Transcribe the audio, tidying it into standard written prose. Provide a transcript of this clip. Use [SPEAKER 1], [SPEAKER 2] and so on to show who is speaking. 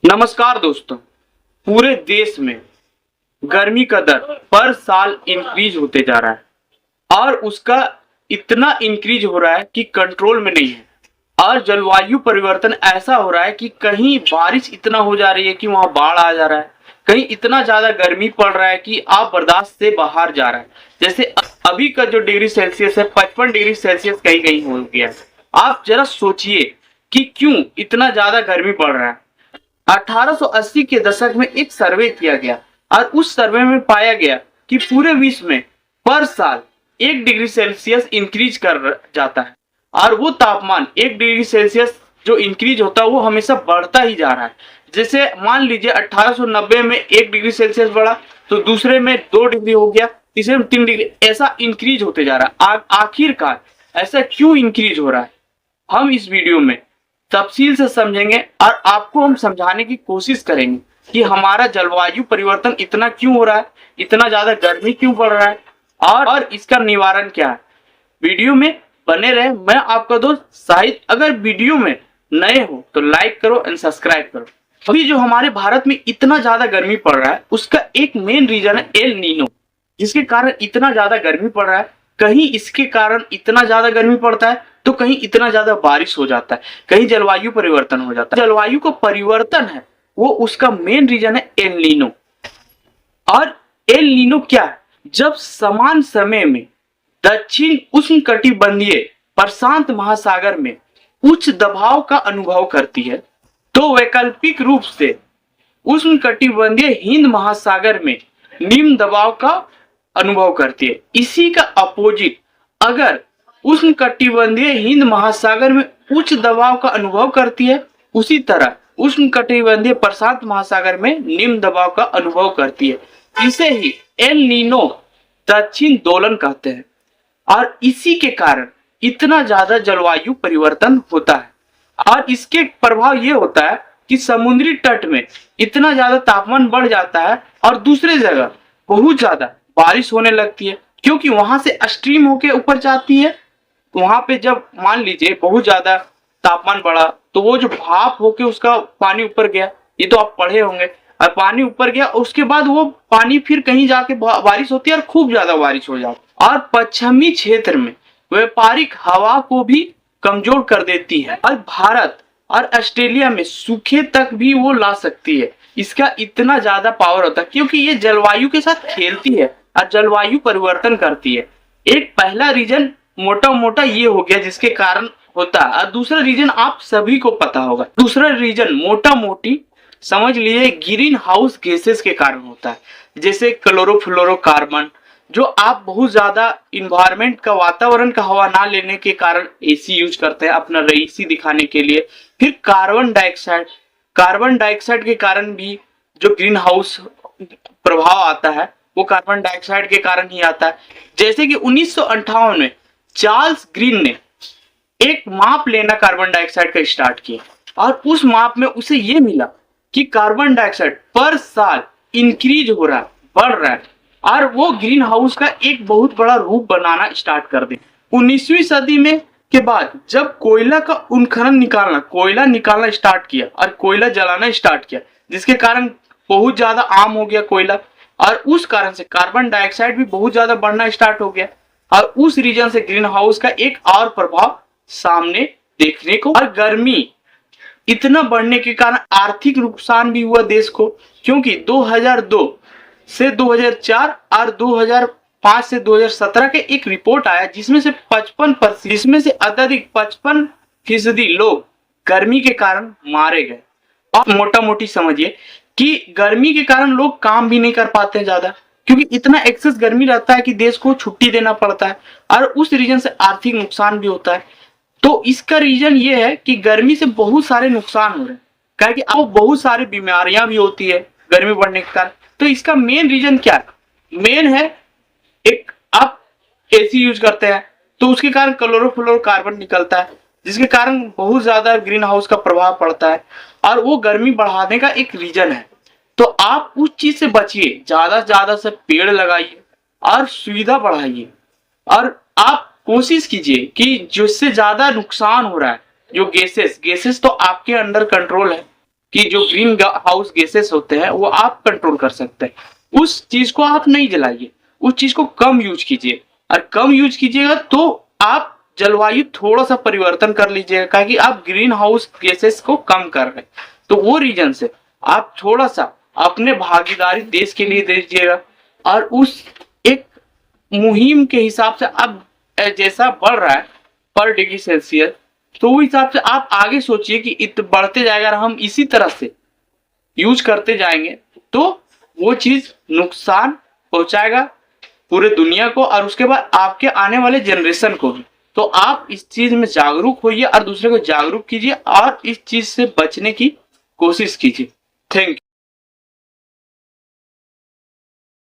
[SPEAKER 1] नमस्कार दोस्तों। पूरे देश में गर्मी का दर पर साल इंक्रीज होते जा रहा है और उसका इतना इंक्रीज हो रहा है कि कंट्रोल में नहीं है। और जलवायु परिवर्तन ऐसा हो रहा है कि कहीं बारिश इतना हो जा रही है कि वहां बाढ़ आ जा रहा है, कहीं इतना ज्यादा गर्मी पड़ रहा है कि आप बर्दाश्त से बाहर जा रहा है। जैसे अभी का जो डिग्री सेल्सियस है 55 डिग्री सेल्सियस कहीं कहीं हो गया है। आप जरा सोचिए कि क्यों इतना ज्यादा गर्मी पड़ रहा है। 1880 के दशक में एक सर्वे किया गया और उस सर्वे में पाया गया कि पूरे विश्व में पर साल 1 डिग्री सेल्सियस इंक्रीज कर जाता है और वो तापमान 1 डिग्री सेल्सियस जो इंक्रीज होता है वो हमेशा बढ़ता ही जा रहा है। जैसे मान लीजिए 1890 में 1 डिग्री सेल्सियस बढ़ा तो दूसरे में 2 डिग्री हो गया, तीसरे में 3 डिग्री, ऐसा इंक्रीज होते जा रहा है। आखिरकार ऐसा क्यों इंक्रीज हो रहा है, हम इस वीडियो में तफसील से समझेंगे और आपको हम समझाने की कोशिश करेंगे कि हमारा जलवायु परिवर्तन इतना क्यों हो रहा है, इतना ज्यादा गर्मी क्यों पड़ रहा है और इसका निवारण क्या है। वीडियो में बने रहे। मैं आपका दोस्त शाहिद। अगर वीडियो में नए हो तो लाइक करो एंड सब्सक्राइब करो। अभी जो हमारे भारत में इतना ज्यादा गर्मी पड़ रहा है उसका एक मेन रीजन है एल नीनो, जिसके कारण इतना ज्यादा गर्मी पड़ रहा है। कहीं इसके कारण इतना ज्यादा गर्मी पड़ता है तो कहीं इतना ज्यादा बारिश हो जाता है, कहीं जलवायु परिवर्तन हो जाता है। जलवायु का परिवर्तन है वो उसका मेन रीजन है एल नीनो। और एल नीनो क्या है? जब समान समय में दक्षिण उष्णकटिबंधीय प्रशांत महासागर में उच्च दबाव का अनुभव करती है तो वैकल्पिक रूप से उष्णकटिबंधीय हिंद महासागर में निम्न दबाव का अनुभव करती है। इसी का अपोजिट अगर उष्णकटिबंधीय हिंद महासागर में उच्च दबाव का अनुभव करती है, उसी तरह उष्णकटिबंधीय प्रशांत महासागर में निम्न दबाव का अनुभव करती है। इसे ही एल नीनो दक्षिण दोलन कहते हैं और इसी के कारण इतना ज्यादा जलवायु परिवर्तन होता है। और इसके प्रभाव ये होता है कि समुद्री तट में इतना ज्यादा तापमान बढ़ जाता है और दूसरे जगह बहुत ज्यादा बारिश होने लगती है, क्योंकि वहां से स्ट्रीम होके ऊपर जाती है। वहां पे जब मान लीजिए बहुत ज्यादा तापमान बढ़ा तो वो जो भाप होके उसका पानी ऊपर गया, ये तो आप पढ़े होंगे, और पानी ऊपर गया उसके बाद वो पानी फिर कहीं जाके बारिश होती है और खूब ज्यादा बारिश हो जाती है और पश्चिमी क्षेत्र में व्यापारिक हवा को भी कमजोर कर देती है और भारत और ऑस्ट्रेलिया में सूखे तक भी वो ला सकती है। इसका इतना ज्यादा पावर होता है क्योंकि ये जलवायु के साथ खेलती है और जलवायु परिवर्तन करती है। एक पहला रीजन मोटा मोटा ये हो गया जिसके कारण होता है, और दूसरा रीजन आप सभी को पता होगा। दूसरा रीजन मोटा मोटी समझ लिए ग्रीन हाउस गैसेस के कारण होता है, जैसे क्लोरोफ्लोरोकार्बन, जो आप बहुत ज्यादा इन्वायरमेंट का, वातावरण का हवा ना लेने के कारण एसी यूज करते हैं अपना रईसी दिखाने के लिए। फिर कार्बन डाइऑक्साइड के कारण भी जो ग्रीन हाउस प्रभाव आता है वो कार्बन डाइऑक्साइड के कारण ही आता है। जैसे कि 1958 में चार्ल्स ग्रीन ने एक माप लेना कार्बन डाइऑक्साइड का स्टार्ट किया और उस माप में उसे ये मिला कि कार्बन डाइऑक्साइड पर साल इंक्रीज हो रहा है, बढ़ रहा है, और वो ग्रीन हाउस का एक बहुत बड़ा रूप बनाना स्टार्ट कर दे। 19वीं सदी में के बाद जब कोयला का उत्खनन कोयला निकालना स्टार्ट किया और कोयला जलाना स्टार्ट किया, जिसके कारण बहुत ज्यादा आम हो गया कोयला, और उस कारण से कार्बन डाइऑक्साइड भी बहुत ज्यादा बढ़ना स्टार्ट हो गया और उस रीजन से ग्रीन हाउस का एक और प्रभाव सामने देखने को। और गर्मी इतना बढ़ने के कारण आर्थिक नुकसान भी हुआ देश को, क्योंकि 2002 से 2004 और 2005 से 2017 के एक रिपोर्ट आया जिसमें से 55% जिसमें से अत्यधिक 55% लोग गर्मी के कारण मारे गए। आप मोटा मोटी समझिए कि गर्मी के कारण लोग काम भी नहीं कर पाते हैं ज्यादा, क्योंकि इतना एक्सेस गर्मी रहता है कि देश को छुट्टी देना पड़ता है और उस रीजन से आर्थिक नुकसान भी होता है। तो इसका रीजन ये है कि गर्मी से बहुत सारे नुकसान हो रहे हैं, क्या कि आपको बहुत सारी बीमारियां भी होती है गर्मी बढ़ने के कारण। तो इसका मेन रीजन क्या है? मेन है, एक आप एसी यूज करते हैं तो उसके कारण क्लोरोफ्लोरोकार्बन निकलता है, जिसके कारण बहुत ज्यादा ग्रीन हाउस का प्रभाव पड़ता है और वो गर्मी बढ़ाने का एक रीजन है। तो आप उस चीज से बचिए, ज्यादा से ज्यादा से पेड़ लगाइए और सुविधा बढ़ाइए, और आप कोशिश कीजिए कि जिससे ज्यादा नुकसान हो रहा है, जो गैसेस तो आपके अंडर कंट्रोल है, कि जो ग्रीन हाउस गैसेस होते हैं वो आप कंट्रोल कर सकते हैं। उस चीज को आप नहीं जलाइए, उस चीज को कम यूज कीजिए, और कम यूज कीजिएगा तो आप जलवायु थोड़ा सा परिवर्तन कर लीजिएगा, क्योंकि आप ग्रीन हाउस गैसेस को कम कर रहे हैं। तो वो रीजन से आप थोड़ा सा अपने भागीदारी देश के लिए दीजिएगा, और उस एक मुहिम के हिसाब से अब जैसा बढ़ रहा है पर डिग्री सेल्सियस, तो उस हिसाब से आप आगे सोचिए कि बढ़ते जाएगा और हम इसी तरह से यूज करते जाएंगे तो वो चीज नुकसान पहुंचाएगा पूरे दुनिया को, और उसके बाद आपके आने वाले जनरेशन को भी। तो आप इस चीज में जागरूक होइए और दूसरे को जागरूक कीजिए और इस चीज से बचने की कोशिश कीजिए। Thank you.